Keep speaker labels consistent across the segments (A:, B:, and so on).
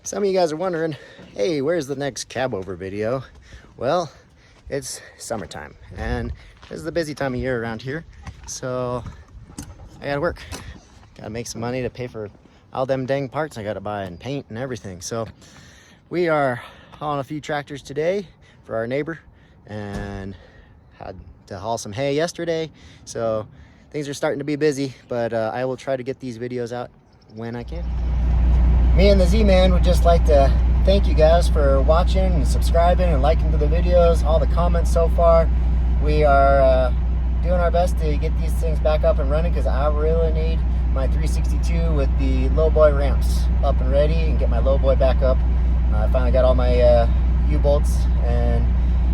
A: Some of you guys are wondering, hey, where's the next cab over video? Well, it's summertime and this is the busy time of year around here. So I gotta work. Gotta make some money to pay for all them dang parts I gotta buy and paint and everything. So we are hauling a few tractors today for our neighbor and had to haul some hay yesterday. So things are starting to be busy, but I will try to get these videos out when I can. Me and the Z-Man would just like to thank you guys for watching and subscribing and liking to the videos, all the comments so far. We are doing our best to get these things back up and running because I really need my 362 with the lowboy ramps up and ready and get my lowboy back up. I finally got all my U-bolts and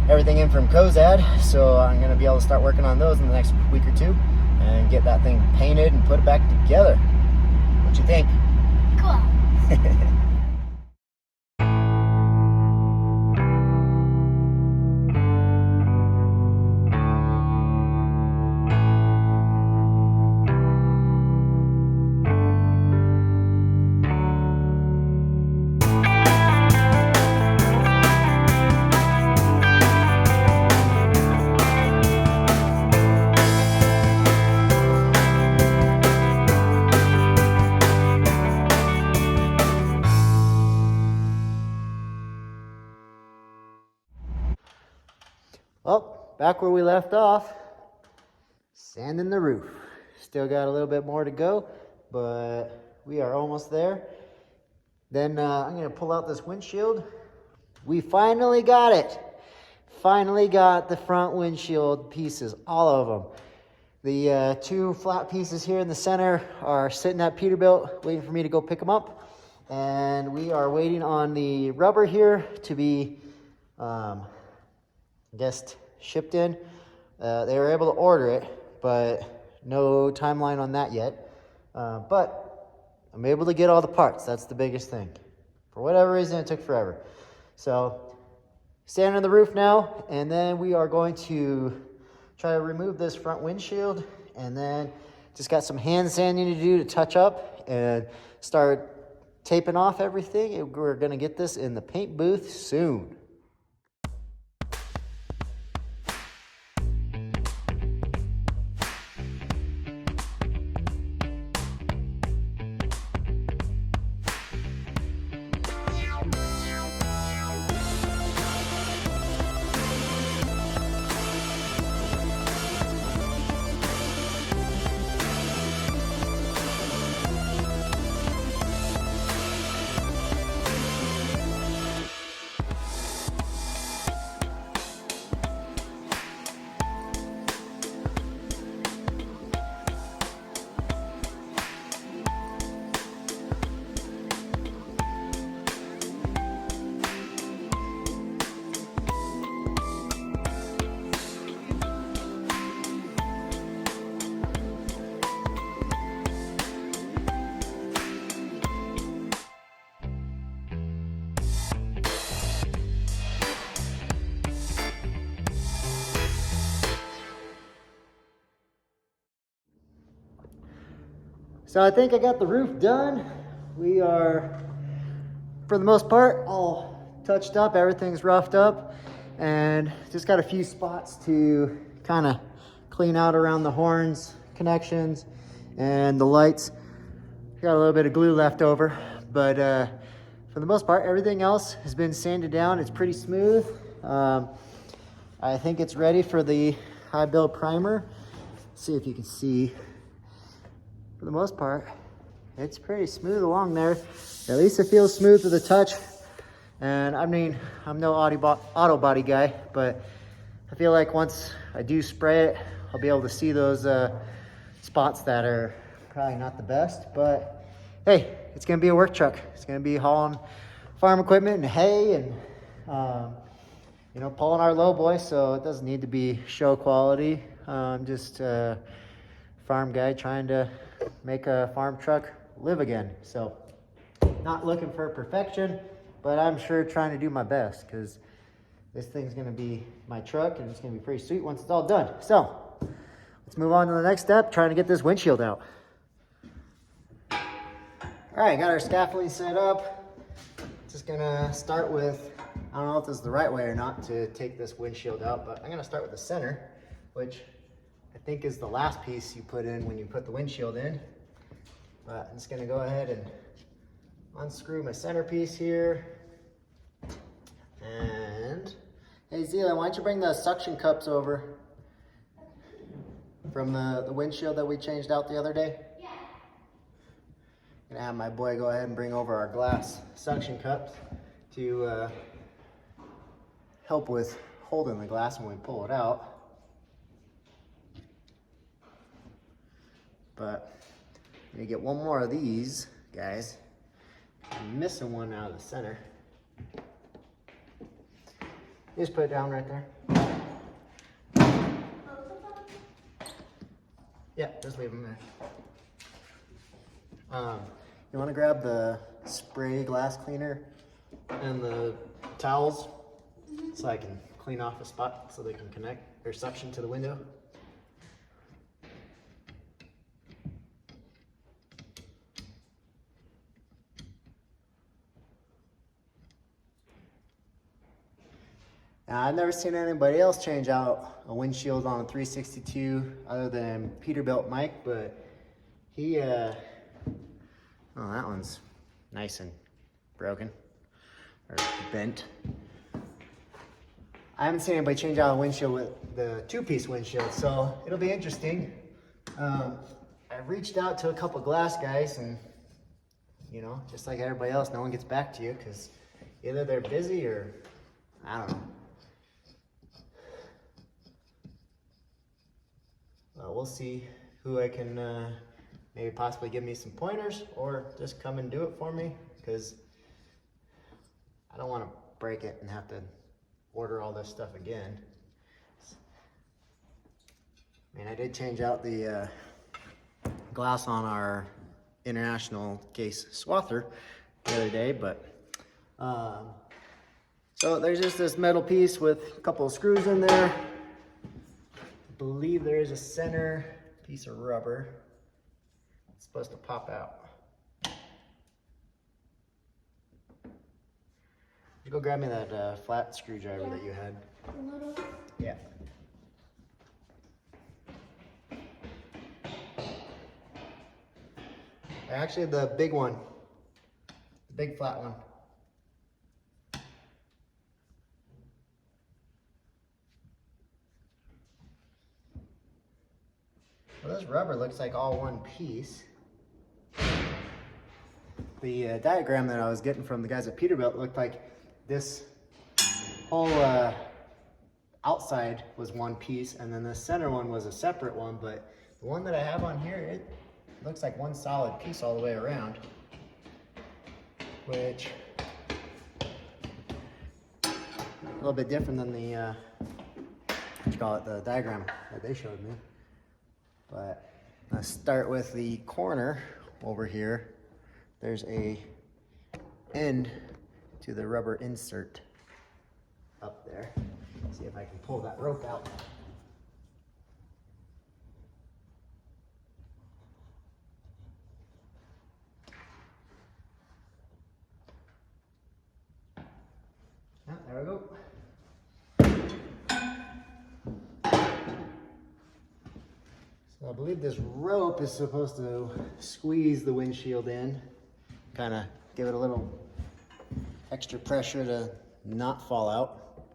A: everything in from Kozad, so I'm going to be able to start working on those in the next week or two and get that thing painted and put it back together. What you think?
B: Cool.
A: Well, back where we left off, sanding the roof. Still got a little bit more to go, but we are almost there. Then I'm gonna pull out this windshield. We finally got it. Finally got the front windshield pieces, all of them. The two flat pieces here in the center are sitting at Peterbilt, waiting for me to go pick them up. And we are waiting on the rubber here to be I guess shipped in. They were able to order it, but no timeline on that yet. But I'm able to get all the parts. That's the biggest thing. For whatever reason, it took forever. So standing on the roof now, and then we are going to try to remove this front windshield, and then just got some hand sanding to do to touch up and start taping off everything. We're going to get this in the paint booth soon. So I think I got the roof done. We are, for the most part, all touched up. Everything's roughed up. And just got a few spots to kind of clean out around the horns, connections, and the lights. Got a little bit of glue left over. But for the most part, everything else has been sanded down. It's pretty smooth. I think it's ready for the high build primer. Let's see if you can see. For the most part, it's pretty smooth along there. At least it feels smooth to the touch. And I mean, I'm no auto body guy, but I feel like once I do spray it, I'll be able to see those spots that are probably not the best. But hey, it's gonna be a work truck. It's gonna be hauling farm equipment and hay and you know, pulling our lowboy, so it doesn't need to be show quality. Just a farm guy trying to make a farm truck live again. So not looking for perfection, but I'm sure trying to do my best because this thing's going to be my truck and it's going to be pretty sweet once it's all done. So let's move on to the next step, trying to get this windshield out. All right, got our scaffolding set up. just gonna start with, I don't know if this is the right way or not to take this windshield out, but I'm gonna start with the center, which I think is the last piece you put in when you put the windshield in. But I'm just gonna go ahead and unscrew my centerpiece here. And hey Zila, why don't you bring the suction cups over from the windshield that we changed out the other day? Yeah. Gonna have my boy go ahead and bring over our glass suction cups to help with holding the glass when we pull it out. But I'm gonna get one more of these guys. I'm missing one out of the center. Just put it down right there. Yeah, just leave them there. You want to grab the spray glass cleaner and the towels so I can clean off a spot so they can connect or suction to the window. Now, I've never seen anybody else change out a windshield on a 362 other than Peterbilt Mike, but he, oh, that one's nice and broken or bent. I haven't seen anybody change out a windshield with the two-piece windshield, so it'll be interesting. I've reached out to a couple glass guys, and you know, just like everybody else, no one gets back to you because either they're busy or I don't know. We'll see who I can maybe possibly give me some pointers or just come and do it for me, because I don't want to break it and have to order all this stuff again. I mean, I did change out the glass on our international case swather the other day, but so there's just this metal piece with a couple of screws in there. I believe there is a center piece of rubber. It's supposed to pop out. You go grab me that flat screwdriver that you had. Yeah. Actually, the big one. The big flat one. Well, this rubber looks like all one piece. The diagram that I was getting from the guys at Peterbilt looked like this whole outside was one piece, and then the center one was a separate one, but the one that I have on here, it looks like one solid piece all the way around, which a little bit different than the what you call it, the diagram that they showed me. But let's start with the corner over here. There's a end to the rubber insert up there. See if I can pull that rope out. Ah, there we go. So I believe this rope is supposed to squeeze the windshield in, kind of give it a little extra pressure to not fall out.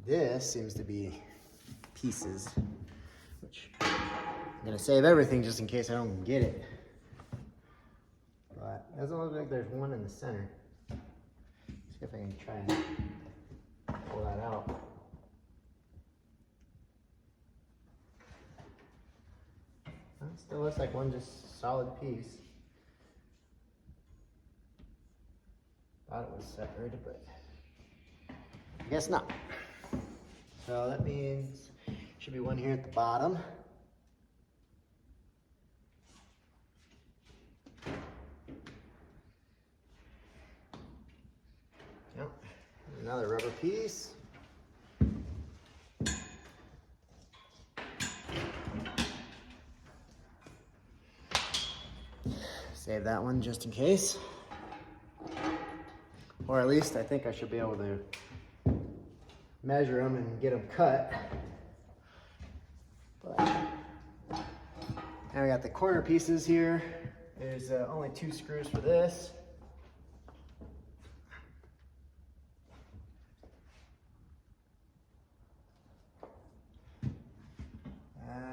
A: This seems to be pieces, which I'm gonna save everything just in case I don't get it. But it doesn't look like there's one in the center. See if I can try and pull that out. It still looks like one just solid piece. Thought it was separated, but I guess not. So that means should be one here at the bottom. Yep. Another rubber piece. Save that one just in case. Or at least I think I should be able to measure them and get them cut. But now we got the corner pieces here. There's only 2 screws for this.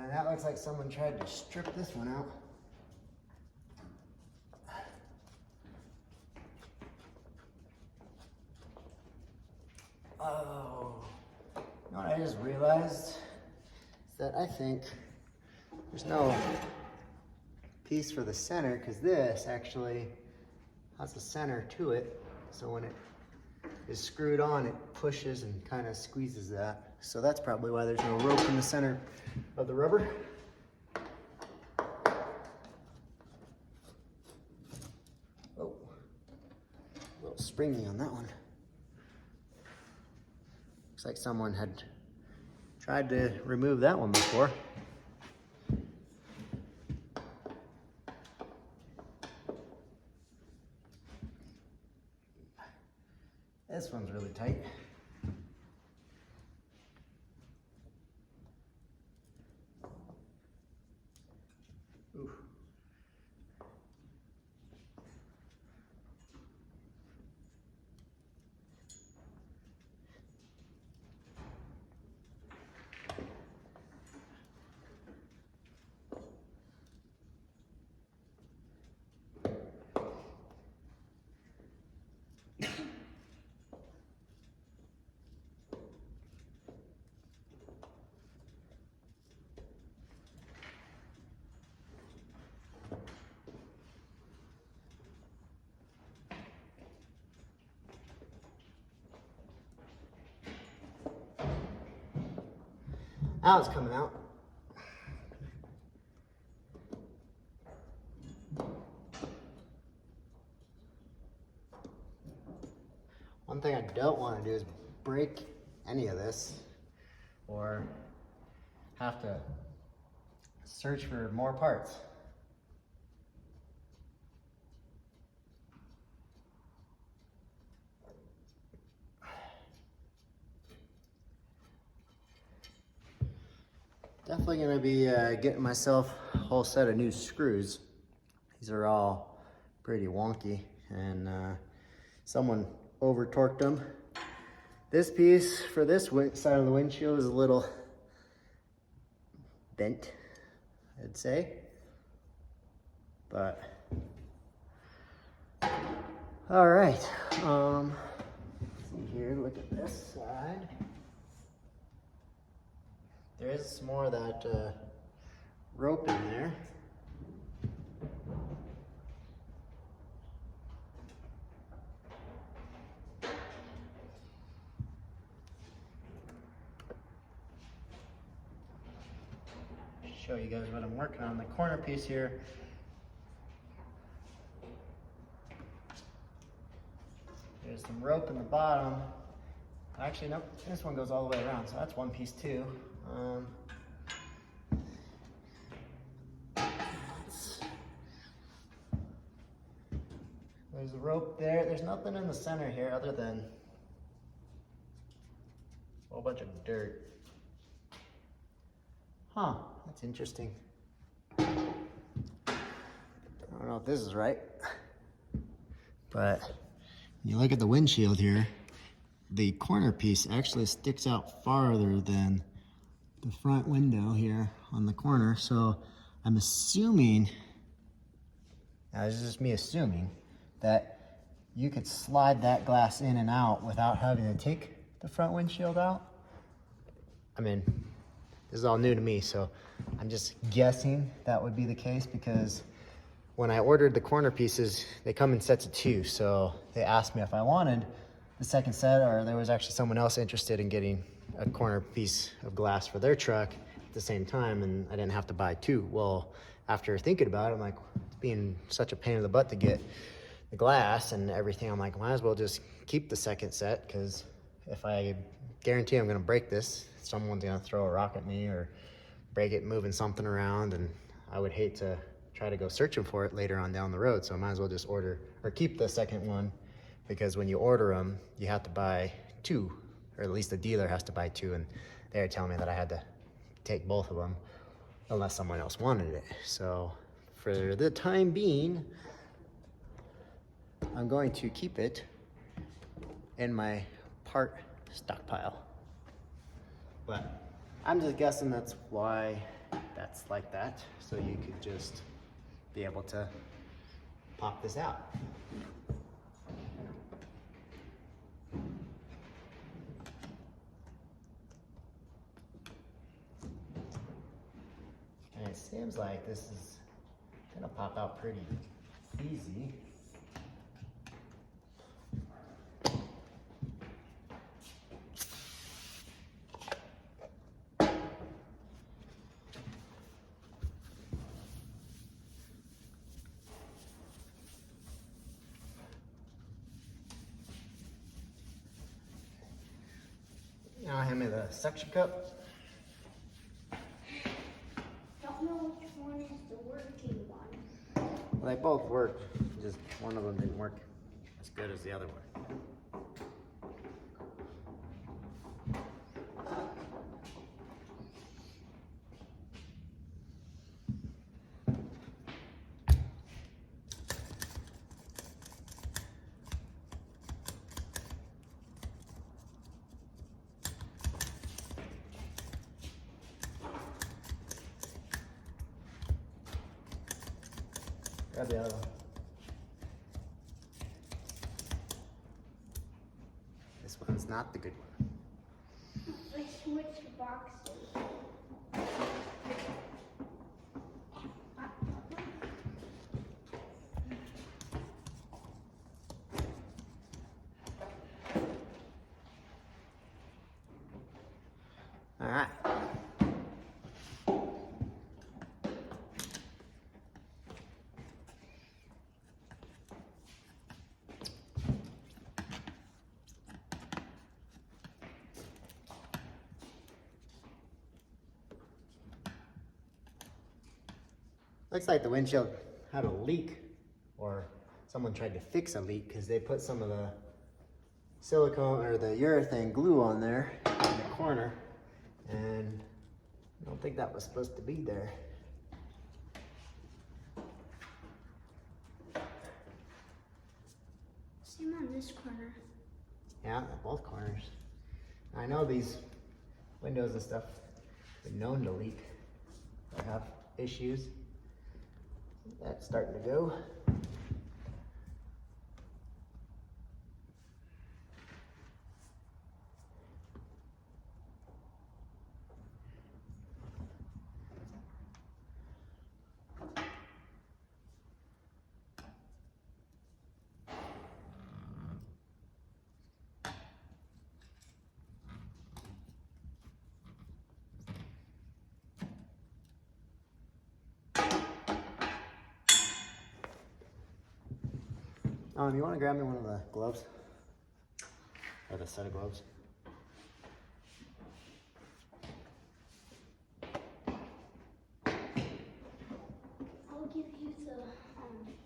A: That looks like someone tried to strip this one out. Oh, you know what I just realized? Is that I think there's no piece for the center, because this actually has a center to it. So when it is screwed on, it pushes and kind of squeezes that. So that's probably why there's no rope in the center of the rubber. Oh, a little springy on that one. Looks like someone had tried to remove that one before. This one's really tight. Ooh. Now it's coming out. One thing I don't want to do is break any of this or have to search for more parts. Definitely going to be getting myself a whole set of new screws. These are all pretty wonky, and someone over torqued them. This piece for this side of the windshield is a little bent, I'd say. But all right, see here, look at this side. There is some more of that rope in there. Show you guys what I'm working on. The corner piece here. There's some rope in the bottom. Actually, nope, this one goes all the way around, so that's one piece too. There's a rope there. There's nothing in the center here other than a whole bunch of dirt. Huh, that's interesting. I don't know if this is right, but when you look at the windshield here, the corner piece actually sticks out farther than the front window here on the corner. So I'm assuming, now this is just me assuming, that you could slide that glass in and out without having to take the front windshield out. I mean, this is all new to me, so I'm just guessing that would be the case, because when I ordered the corner pieces, they come in sets of 2. So they asked me if I wanted the second set, or there was actually someone else interested in getting a corner piece of glass for their truck at the same time, and I didn't have to buy 2. Well, after thinking about it, I'm like, it's being such a pain in the butt to get the glass and everything, I'm like, might as well just keep the second set, because if I guarantee I'm gonna break this, someone's gonna throw a rock at me or break it moving something around, and I would hate to try to go searching for it later on down the road. So I might as well just order or keep the second one, because when you order them, you have to buy two, or at least the dealer has to buy two. And they were telling me that I had to take both of them unless someone else wanted it. So for the time being, I'm going to keep it in my part stockpile. But I'm just guessing that's why that's like that, so you could just be able to pop this out. And it seems like this is gonna pop out pretty easy. Now hand me the suction cup.
B: Don't know which one is the working one.
A: Well, they both work, just one of them didn't work as good as the other one. Grab the other one. This one's not the good one.
B: I switched boxes.
A: All right. Looks like the windshield had a leak, or someone tried to fix a leak because they put some of the silicone or the urethane glue on there in the corner, and I don't think that was supposed to be there.
B: Same on this corner.
A: Yeah, at both corners. I know these windows and stuff have been known to leak or have issues. That's starting to go. You want to grab me one of the gloves? Or the set of gloves?
B: I'll give you the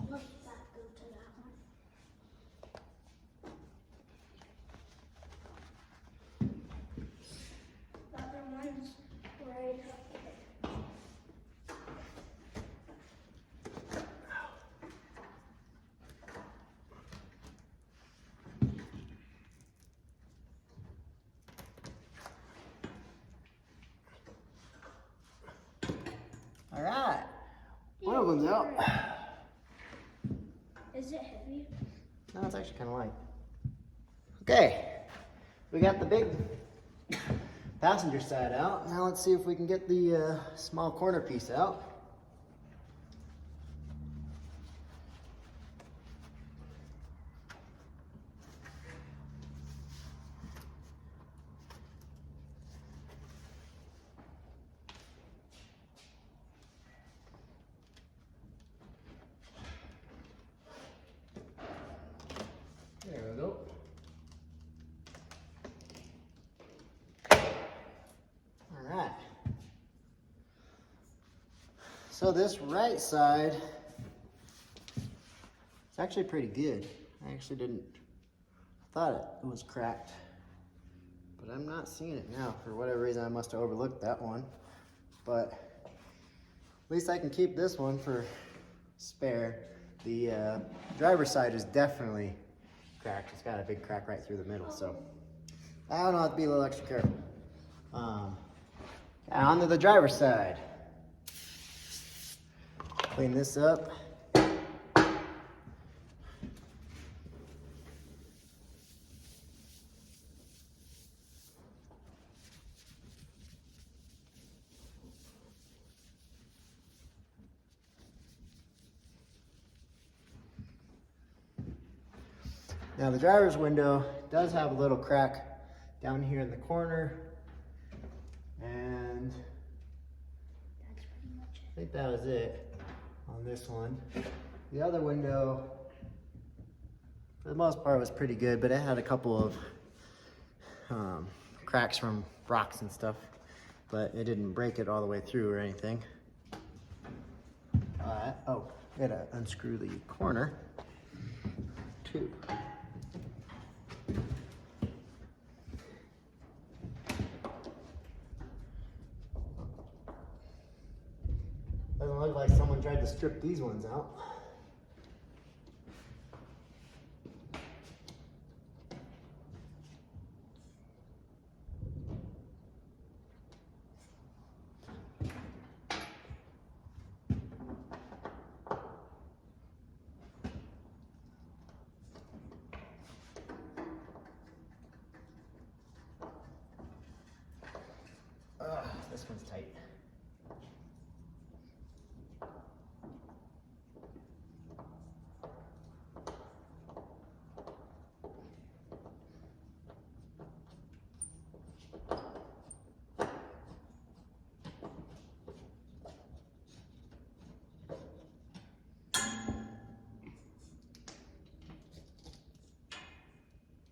B: gloves that go to that one. The other one's right up there.
A: All right, one of them's out.
B: Is it heavy?
A: No, it's actually kind of light. Okay, we got the big passenger side out. Now let's see if we can get the small corner piece out. There we go. All right. So this right side, it's actually pretty good. I actually thought it was cracked, but I'm not seeing it now. For whatever reason, I must have overlooked that one. But at least I can keep this one for spare. The driver's side is definitely cracked. It's got a big crack right through the middle, so I don't know, have to be a little extra careful. On to the driver's side. Clean this up. Now the driver's window does have a little crack down here in the corner, and
B: That's pretty much
A: I think that was it on this one. The other window, for the most part, was pretty good, but it had a couple of cracks from rocks and stuff, but it didn't break it all the way through or anything. Oh, gotta unscrew the corner too. Doesn't look like someone tried to strip these ones out. This one's tight.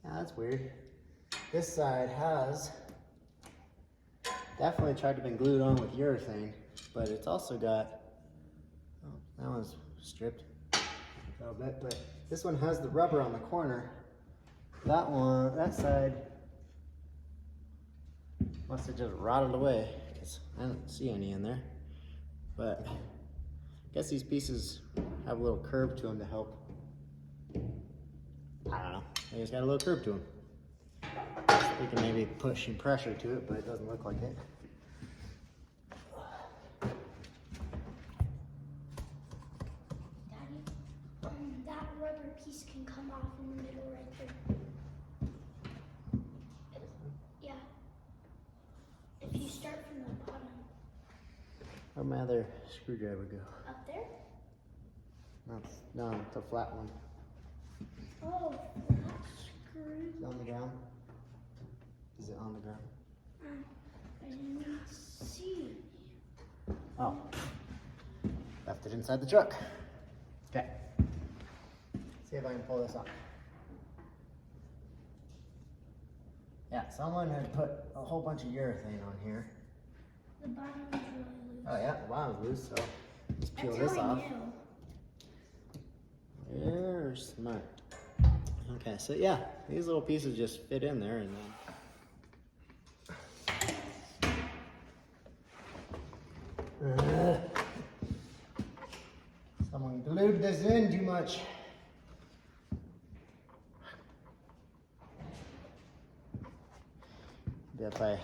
A: That's weird. This side has definitely tried to been glued on with urethane, but it's also got, oh, that one's stripped a little bit, but this one has the rubber on the corner. That one, that side must have just rotted away because I don't see any in there. But I guess these pieces have a little curve to them to help. I don't know. They just got a little curve to them. We can maybe push some pressure to it, but it doesn't look like it.
B: Daddy, that rubber piece can come off in the middle right there. Yeah. If you start from the bottom.
A: Where'd my other screwdriver go?
B: Up there?
A: No, it's a flat one.
B: Oh, that screw.
A: Is it on the ground? Is it on the ground?
B: I didn't see.
A: Oh. Left it inside the truck. Okay. See if I can pull this off. Yeah, someone had put a whole bunch of urethane on here.
B: The bottom is really loose.
A: Oh yeah, the bottom's loose, so just peel
B: That's
A: this
B: how I
A: off.
B: knew.
A: You're smart. Okay, so yeah, these little pieces just fit in there and then. Someone glued this in too much. Maybe if I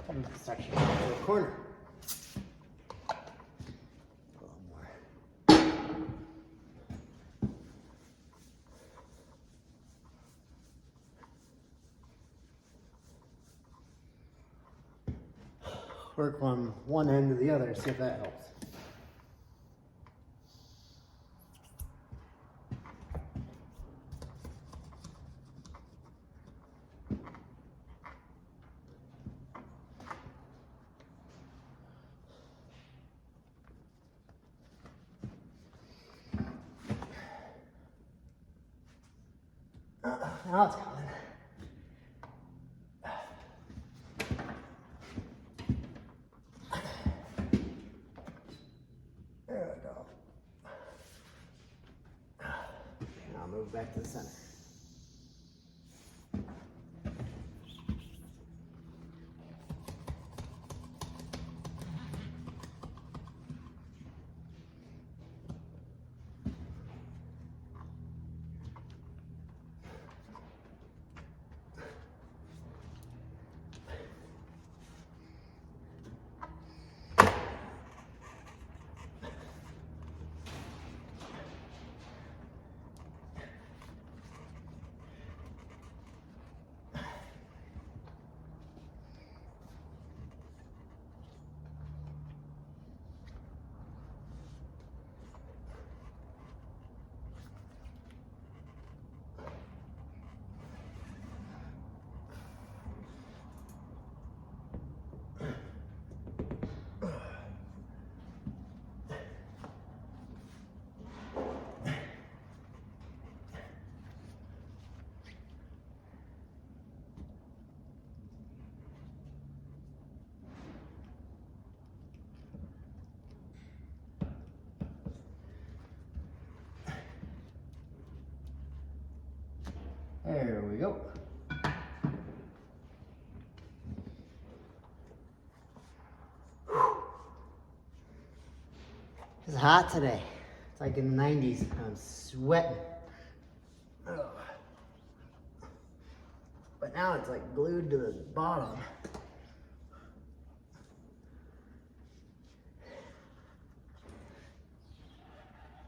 A: come this section to the corner. A little more. Work from one end to the other, see if that helps. Now it's coming. back to the center. There we go. It's hot today. It's like in the 90s. I'm sweating. Ugh. But now it's like glued to the bottom.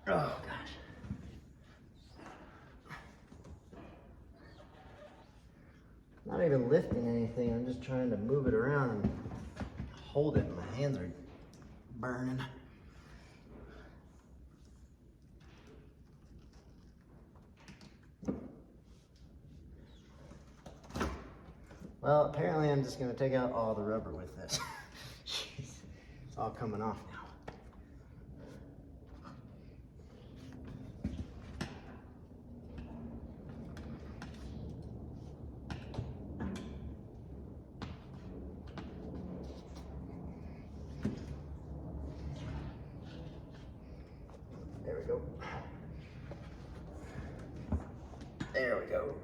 A: Oh gosh. Not even lifting anything, I'm just trying to move it around and hold it. My hands are burning. Well, apparently I'm just gonna take out all the rubber with this. Jeez, it's all coming off now. There we go. There we go.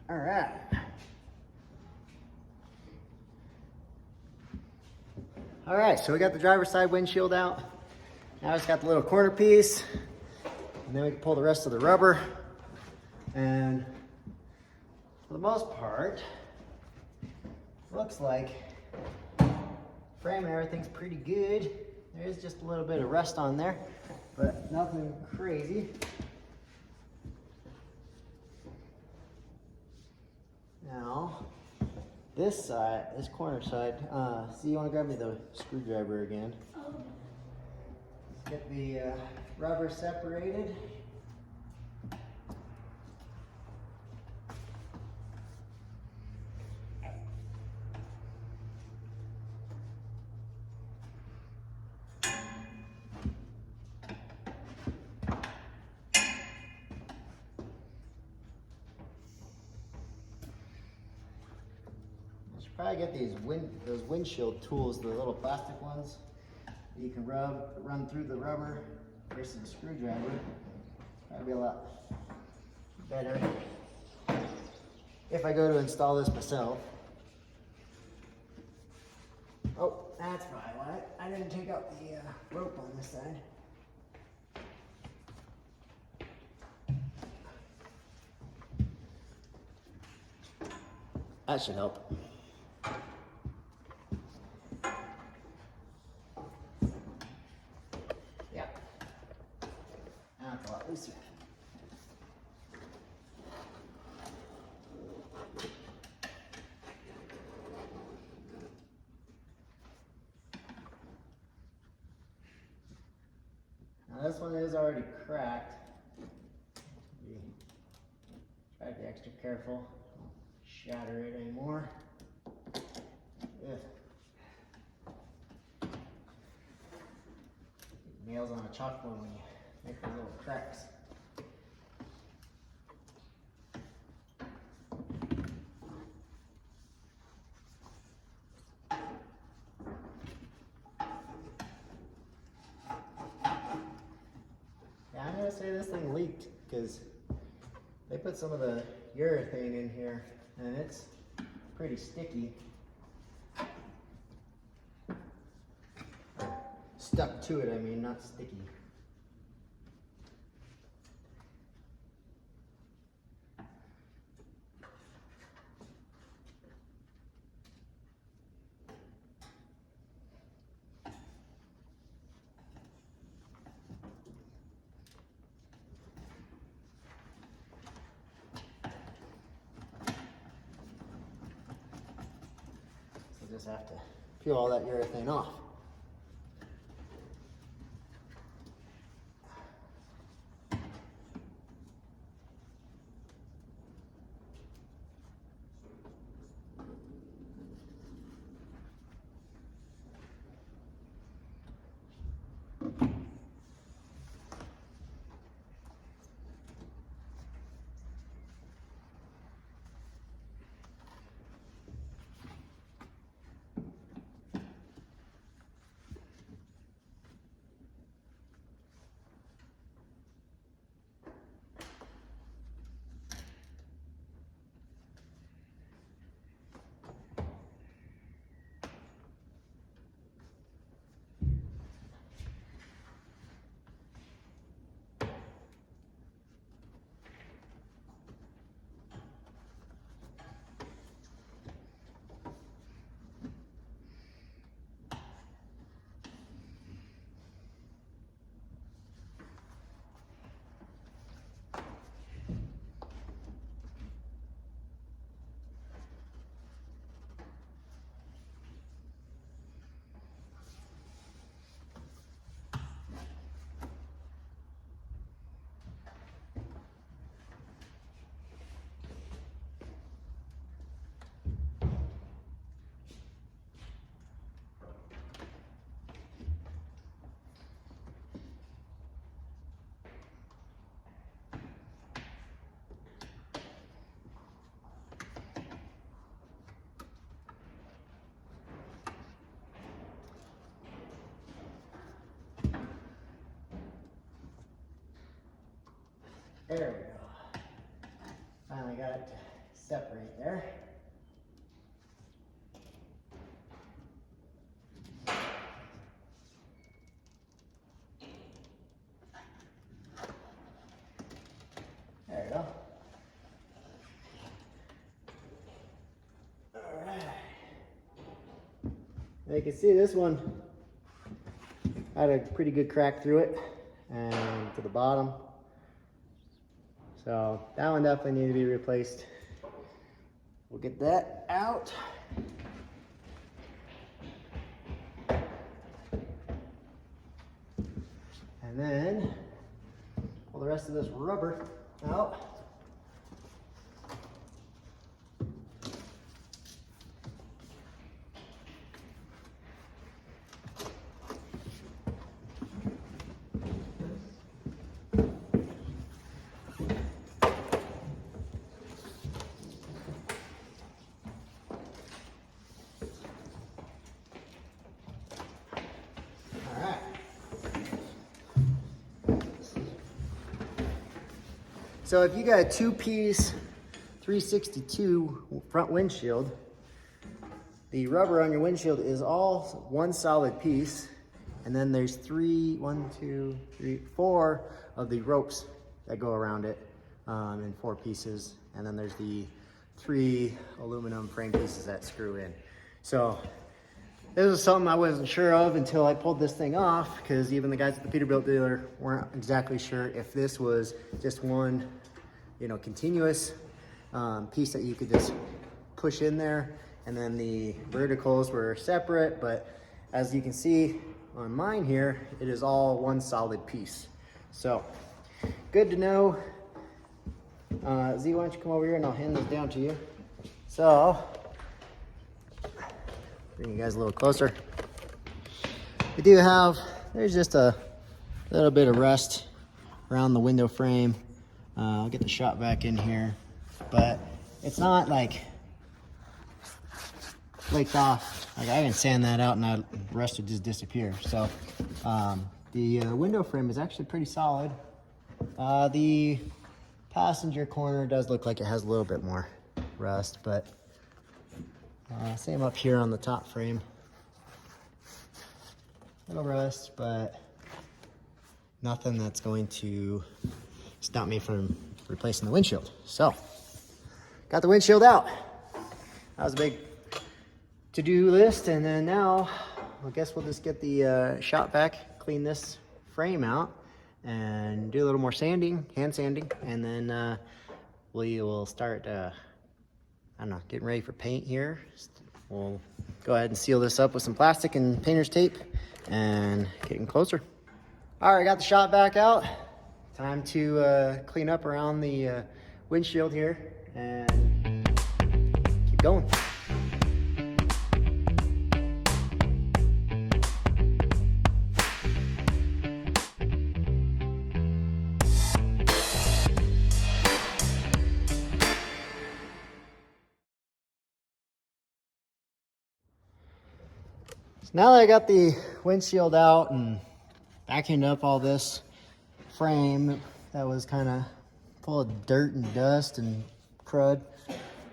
A: All right. All right, so we got the driver's side windshield out. Now it's got the little corner piece, and then we can pull the rest of the rubber. And for the most part, looks like frame and everything's pretty good. There is just a little bit of rust on there, but nothing crazy. Now, this side, this corner side, see, you want to grab me the screwdriver again.
B: Oh.
A: Get the rubber separated. Probably get those windshield tools, the little plastic ones. You can run through the rubber versus a screwdriver. That'd be a lot better if I go to install this myself. Oh, that's probably why I didn't take out the rope on this side. That should help. That's a lot looser. Now this one is already cracked. Try to be extra careful. Don't shatter it anymore. Ugh. Nails on a chalkboard when you Make the little cracks. Yeah, I'm gonna say this thing leaked because they put some of the urethane in here and it's pretty sticky. Stuck to it, I mean, not sticky. So just have to peel all that urethane off. There we go. Finally got it to separate there. There we go. All right. Now you can see this one had a pretty good crack through it and to the bottom. So that one definitely needs to be replaced. We'll get that out. And then pull the rest of this rubber out. So if you got a two-piece 362 front windshield, the rubber on your windshield is all one solid piece, and then there's four of the ropes that go around it in 4 pieces, and then there's the 3 aluminum frame pieces that screw in. So this was something I wasn't sure of until I pulled this thing off, because even the guys at the Peterbilt dealer weren't exactly sure if this was just one, continuous piece that you could just push in there, and then the verticals were separate. But as you can see on mine here, it is all one solid piece. So good to know. Z, why don't you come over here and I'll hand this down to you. So bring you guys a little closer. We do have, there's just a little bit of rust around the window frame. I'll get the shop vac in here, but it's not like flaked off. Like I can sand that out and the rest would just disappear. So the window frame is actually pretty solid. The passenger corner does look like it has a little bit more rust, but same up here on the top frame. Little rust, but nothing that's going to stop me from replacing the windshield. So, got the windshield out. That was a big to-do list, and then now, I guess we'll just get the shop vac, clean this frame out, and do a little more sanding, hand sanding, and then we will start, I don't know, getting ready for paint here. We'll go ahead and seal this up with some plastic and painter's tape, and getting closer. All right, I got the shop vac out. Time to clean up around the windshield here and keep going. So now that I got the windshield out and vacuumed up all this frame that was kind of full of dirt and dust and crud,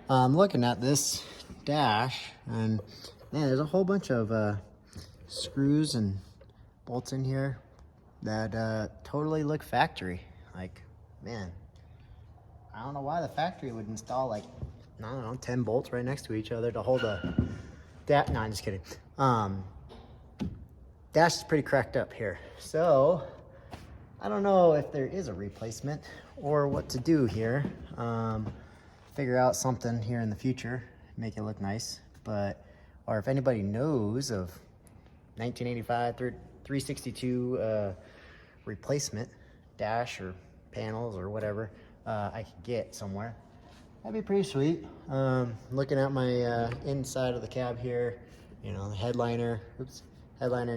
A: I'm looking at this dash, and man, there's a whole bunch of screws and bolts in here that totally look factory. Like, man, I don't know why the factory would install like, I don't know, 10 bolts right next to each other to hold a dash. No, I'm just kidding. Dash is pretty cracked up here, so I don't know if there is a replacement or what to do here. Figure out something here in the future, make it look nice, or if anybody knows of 1985 362 replacement dash or panels or whatever I could get somewhere, that'd be pretty sweet. Looking at my inside of the cab here, you know, the headliner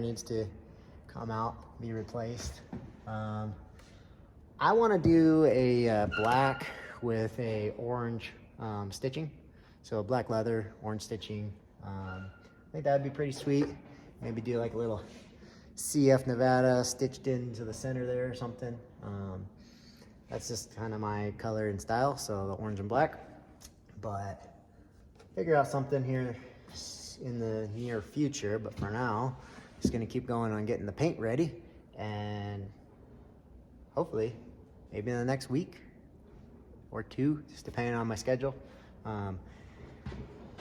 A: needs to come out, be replaced. I want to do a black with a orange stitching, so black leather, orange stitching. I think that'd be pretty sweet. Maybe do like a little CF Nevada stitched into the center there or something. That's just kind of my color and style, so the orange and black. But figure out something here in the near future, but for now, just gonna keep going on getting the paint ready, and hopefully, maybe in the next week or two, just depending on my schedule.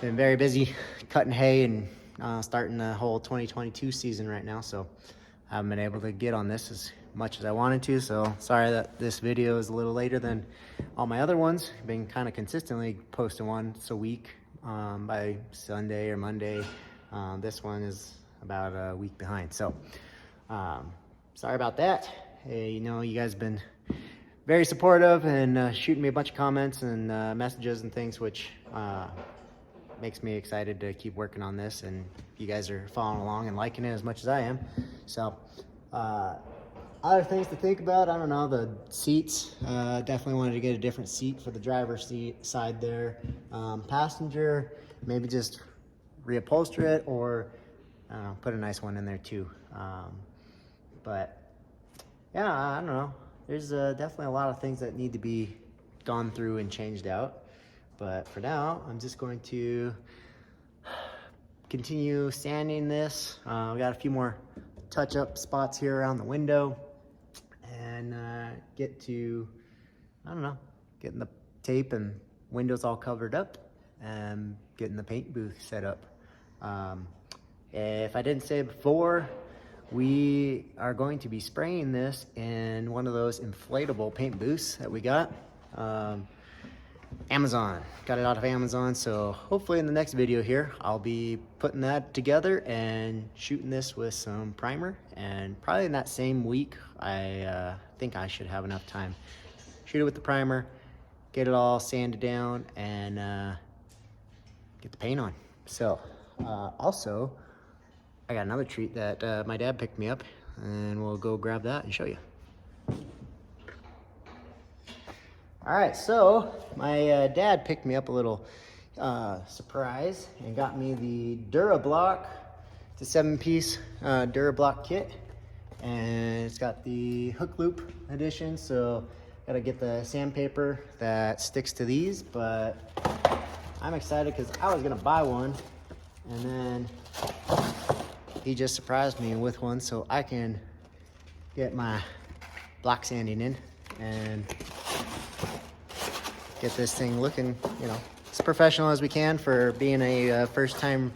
A: Been very busy cutting hay and starting the whole 2022 season right now, so I haven't been able to get on this as much as I wanted to, so sorry that this video is a little later than all my other ones. I've been kind of consistently posting once a week by Sunday or Monday. This one is about a week behind, so sorry about that. Hey, you know, you guys have been very supportive and shooting me a bunch of comments and messages and things, which makes me excited to keep working on this, and you guys are following along and liking it as much as I am. So other things to think about, I don't know, the seats. Definitely wanted to get a different seat for the driver's seat side there. Passenger, maybe just reupholster it, or I don't know, put a nice one in there too. But yeah, I don't know. There's definitely a lot of things that need to be gone through and changed out. But for now, I'm just going to continue sanding this. We got a few more touch-up spots here around the window, and get to, I don't know, getting the tape and windows all covered up and getting the paint booth set up. If I didn't say it before, we are going to be spraying this in one of those inflatable paint booths that we got. Amazon, got it out of Amazon, so hopefully in the next video here I'll be putting that together and shooting this with some primer, and probably in that same week I think I should have enough time. Shoot it with the primer, get it all sanded down, and get the paint on. So also I got another treat that my dad picked me up, and we'll go grab that and show you. All right, so my dad picked me up a little surprise and got me the DuraBlock. It's a 7-piece DuraBlock kit, and it's got the hook loop edition, so gotta get the sandpaper that sticks to these, but I'm excited because I was gonna buy one, and then he just surprised me with one, so I can get my block sanding in and get this thing looking, you know, as professional as we can for being a first time,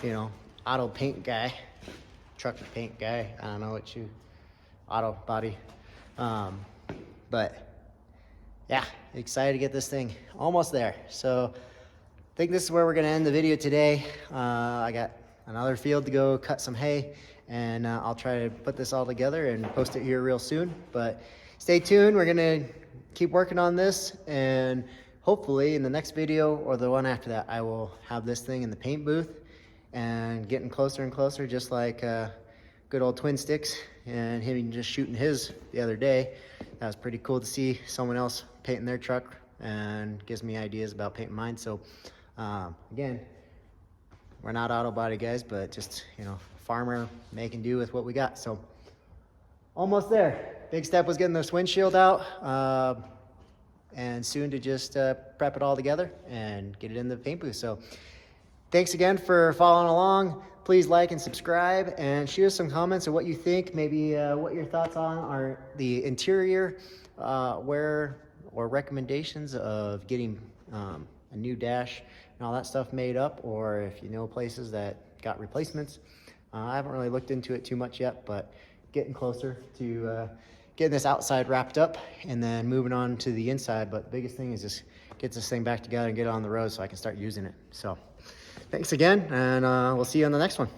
A: you know, auto paint guy, truck paint guy. I don't know what you, auto body. But yeah, excited to get this thing almost there. So I think this is where we're gonna end the video today. I got another field to go cut some hay, and I'll try to put this all together and post it here real soon. But stay tuned, we're gonna keep working on this, and hopefully in the next video or the one after that, I will have this thing in the paint booth and getting closer and closer, just like good old Twin Sticks and him just shooting his the other day. That was pretty cool to see someone else painting their truck, and gives me ideas about painting mine. So again, we're not auto body guys, but just, you know, farmer making do with what we got. So almost there. Big step was getting this windshield out, and soon to just prep it all together and get it in the paint booth. So thanks again for following along. Please like and subscribe, and shoot us some comments of what you think, maybe what your thoughts on are the interior, where, or recommendations of getting a new dash and all that stuff made up, or if you know places that got replacements. I haven't really looked into it too much yet, but getting closer to getting this outside wrapped up and then moving on to the inside. But the biggest thing is just get this thing back together and get it on the road so I can start using it. So thanks again, and we'll see you on the next one.